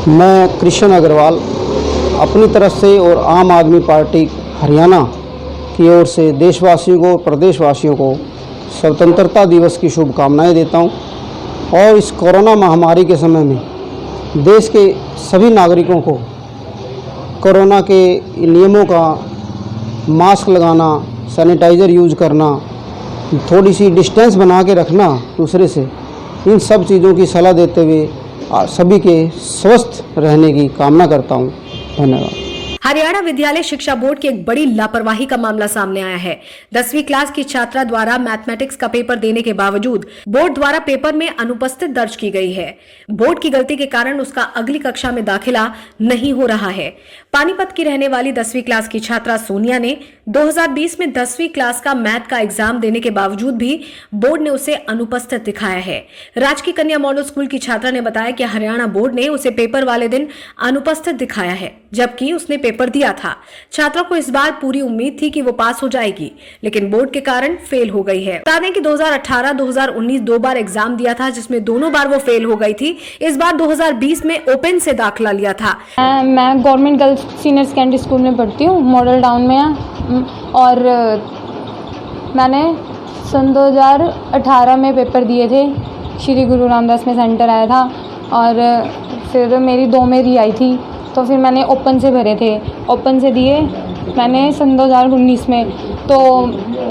मैं कृष्ण अग्रवाल अपनी तरफ से और आम आदमी पार्टी हरियाणा की ओर से देशवासियों को, प्रदेशवासियों को स्वतंत्रता दिवस की शुभकामनाएं देता हूं। और इस कोरोना महामारी के समय में देश के सभी नागरिकों को कोरोना के नियमों का मास्क लगाना, सैनिटाइज़र यूज करना, थोड़ी सी डिस्टेंस बना के रखना दूसरे से, इन सब चीज़ों की सलाह देते हुए सभी के स्वस्थ रहने की कामना करता हूँ। धन्यवाद। हरियाणा विद्यालय शिक्षा बोर्ड की एक बड़ी लापरवाही का मामला सामने आया है। 10वीं क्लास की छात्रा द्वारा मैथमेटिक्स का पेपर देने के बावजूद बोर्ड द्वारा पेपर में अनुपस्थित दर्ज की गई है। बोर्ड की गलती के कारण उसका अगली कक्षा में दाखिला नहीं हो रहा है। पानीपत की रहने वाली 10वीं क्लास की छात्रा सोनिया ने 2020 में 10वीं क्लास का मैथ का एग्जाम देने के बावजूद भी बोर्ड ने उसे अनुपस्थित दिखाया है। राजकीय कन्या मॉडल स्कूल की छात्रा ने बताया कि हरियाणा बोर्ड ने उसे पेपर वाले दिन अनुपस्थित दिखाया है, जबकि उसने पेपर दिया था। छात्रा को इस बार पूरी उम्मीद थी कि वो पास हो जाएगी, लेकिन बोर्ड के कारण फेल हो गई है। बता दें कि 2018-2019 दो बार एग्जाम दिया था, जिसमें दोनों बार वो फेल हो गई थी। इस बार 2020 में ओपन से दाखिला लिया था। मैं government girls senior secondary school में पढ़ती हूँ, मॉडल टाउन में है। और मैंने सन 2018 में पेपर दिए थे, श्री गुरु रामदास में सेंटर आया था। और फिर मेरी 2 में री आई थी, तो फिर मैंने ओपन से भरे थे। ओपन से दिए मैंने सन 2019 में, तो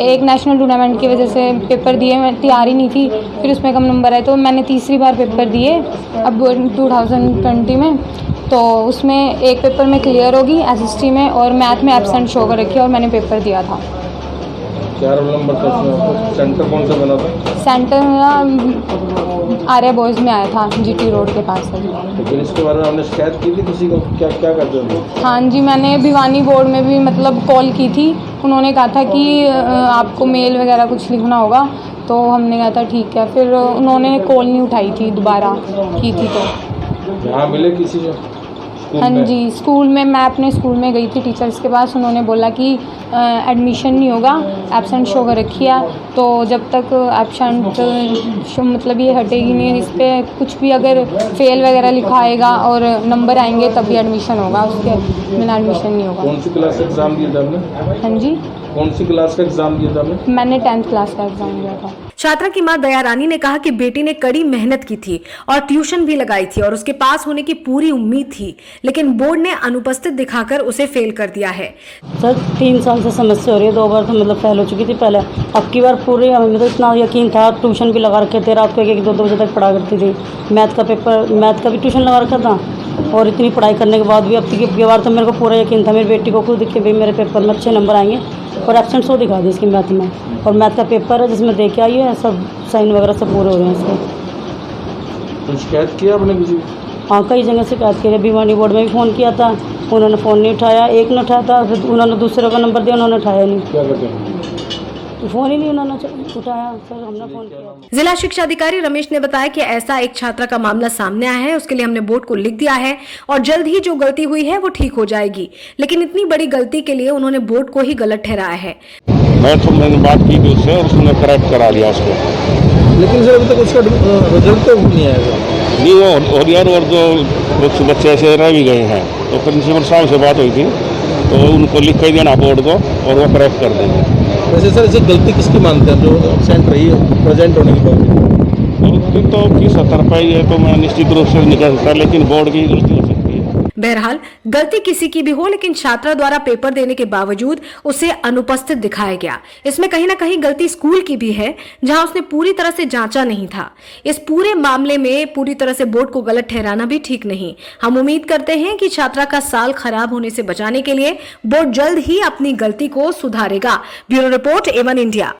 एक नेशनल टूर्नामेंट की वजह से पेपर दिए, मैं तैयार ही नहीं थी। फिर उसमें कम नंबर आए, तो मैंने तीसरी बार पेपर दिए अब 2020 में। तो उसमें एक पेपर में क्लियर होगी एसएसटी में, और मैथ में एब्सेंट शो कर रखी है, और मैंने पेपर दिया था। क्या रोल नंबर था? सेंटर कौन सा बना था? सेंटर मेरा आर्या बॉयज़ में आया था, जीटी रोड के पास है। तो फिर इसके बारे में आपने शिकायत की थी किसी को? क्या क्या करते थे? हाँ जी, मैंने भिवानी बोर्ड में भी मतलब कॉल की थी। उन्होंने कहा था कि आपको मेल वगैरह कुछ लिखना होगा, तो हमने कहा था ठीक है। फिर उन्होंने कॉल नहीं उठाई थी, दोबारा की थी तो। यहाँ मिले किसी को? हाँ जी, स्कूल में मैं अपने स्कूल में गई थी टीचर्स के पास। उन्होंने बोला कि एडमिशन नहीं होगा, एब्सेंट शो कर रखी है। तो जब तक एब्सेंट शो मतलब ये हटेगी नहीं, इस पर कुछ भी अगर फेल वगैरह लिखा आएगा और नंबर आएंगे तभी एडमिशन होगा, उसके बिना एडमिशन नहीं होगा। कौन सी क्लास का एग्ज़ाम दिया था आपने? हाँ जी, कौन सी क्लास का एग्ज़ाम दिया था आपने? मैंने 10th क्लास का एग्ज़ाम दिया था। छात्रा की मां दया रानी ने कहा कि बेटी ने कड़ी मेहनत की थी और ट्यूशन भी लगाई थी और उसके पास होने की पूरी उम्मीद थी, लेकिन बोर्ड ने अनुपस्थित दिखाकर उसे फेल कर दिया है। सर 3 साल से समस्या हो रही है, 2 बार तो मतलब फेल हो चुकी थी पहले। अब की बार पूरी मतलब इतना यकीन था, ट्यूशन भी लगा रखे थे, रात को 1-2 बजे तक पढ़ा करती थी। मैथ का भी ट्यूशन लगा रखा था, और इतनी पढ़ाई करने के बाद भी अब की बार तो मेरे को पूरा यकीन था मेरी बेटी को खुद कि भाई मेरे पेपर में अच्छे नंबर आएंगे, और एब्सेंट शो दिखा दी इसकी मैथ में। और मैथ का पेपर है जिसमें दे के आई है, सब साइन वगैरह सब पूरे हो रहे हैं इसके। तो शिकायत किया आपने किसी? हाँ, कई जगह शिकायत की है। भिवानी बोर्ड में भी फ़ोन किया था, उन्होंने फ़ोन नहीं उठाया। एक ने उठाया था, फिर उन्होंने दूसरे का नंबर दिया, उन्होंने उठाया नहीं। क्या करते हैं? फ़ोन ही नहीं उन्होंने उठाया। सर हमने फ़ोन किया। जिला शिक्षा अधिकारी रमेश ने बताया कि ऐसा एक छात्रा का मामला सामने आया है, उसके लिए हमने बोर्ड को लिख दिया है और जल्द ही जो गलती हुई है वो ठीक हो जाएगी। लेकिन इतनी बड़ी गलती के लिए उन्होंने बोर्ड को ही गलत ठहराया है। मैंने बात की थी उससे और उसने करेक्ट करा लिया उसको, लेकिन सर अभी तक उसका रिजल्ट तो नहीं आएगा। नहीं वो और यार, और जो कुछ बच्चे ऐसे रह भी गए हैं, तो प्रिंसिपल साहब से बात हुई थी, तो उनको लिख के देना बोर्ड को और वो करेक्ट कर देंगे। वैसे सर इसे गलती किसकी मानते हैं जो एब्सेंट रही है प्रेजेंट होने के बावजूद? गलती तो किस स्तर पर है तो मैं निश्चित रूप से नहीं कह सकता, लेकिन बोर्ड की गलती हो सकती है। बहरहाल गलती किसी की भी हो, लेकिन छात्रा द्वारा पेपर देने के बावजूद उसे अनुपस्थित दिखाया गया। इसमें कहीं ना कहीं गलती स्कूल की भी है, जहां उसने पूरी तरह से जांचा नहीं था। इस पूरे मामले में पूरी तरह से बोर्ड को गलत ठहराना भी ठीक नहीं। हम उम्मीद करते हैं कि छात्रा का साल खराब होने से बचाने के लिए बोर्ड जल्द ही अपनी गलती को सुधारेगा। Bureau report A1 India.